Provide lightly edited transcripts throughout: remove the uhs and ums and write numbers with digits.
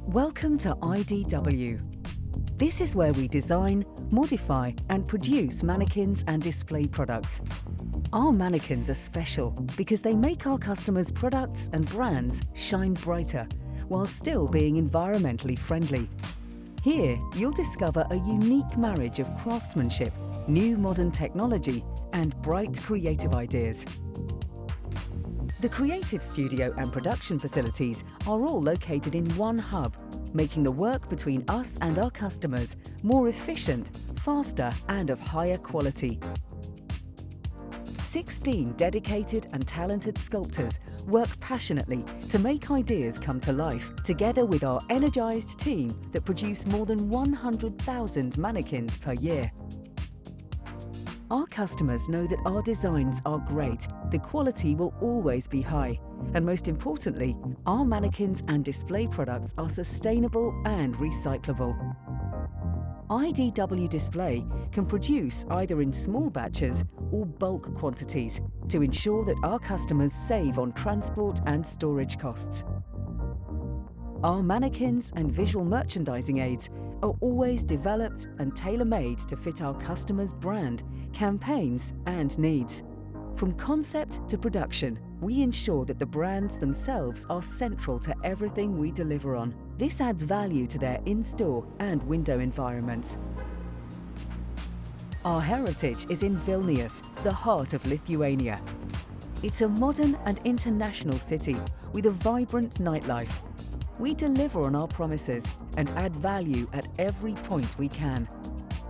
Welcome to IDW. This is where we design, modify and produce mannequins and display products. Our mannequins are special because they make our customers' products and brands shine brighter while still being environmentally friendly. Here, you'll discover a unique marriage of craftsmanship, new modern technology and bright creative ideas. The creative studio and production facilities are all located in one hub, making the work between us and our customers more efficient, faster and of higher quality. 16 dedicated and talented sculptors work passionately to make ideas come to life, together with our energized team that produce more than 100,000 mannequins per year. Our customers know that our designs are great, the quality will always be high, and most importantly, our mannequins and display products are sustainable and recyclable. IDW Display can produce either in small batches or bulk quantities to ensure that our customers save on transport and storage costs. Our mannequins and visual merchandising aids are always developed and tailor-made to fit our customers' brand, campaigns and needs. From concept to production, we ensure that the brands themselves are central to everything we deliver on. This adds value to their in-store and window environments. Our heritage is in Vilnius, the heart of Lithuania. It's a modern and international city with a vibrant nightlife. We deliver on our promises and add value at every point we can.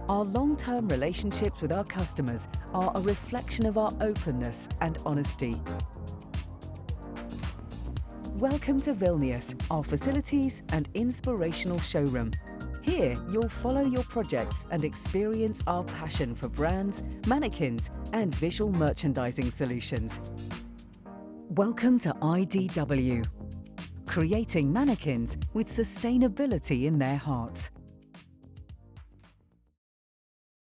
Our long-term relationships with our customers are a reflection of our openness and honesty. Welcome to Vilnius, our facilities and inspirational showroom. Here, you'll follow your projects and experience our passion for brands, mannequins, and visual merchandising solutions. Welcome to IDW, creating mannequins with sustainability in their hearts.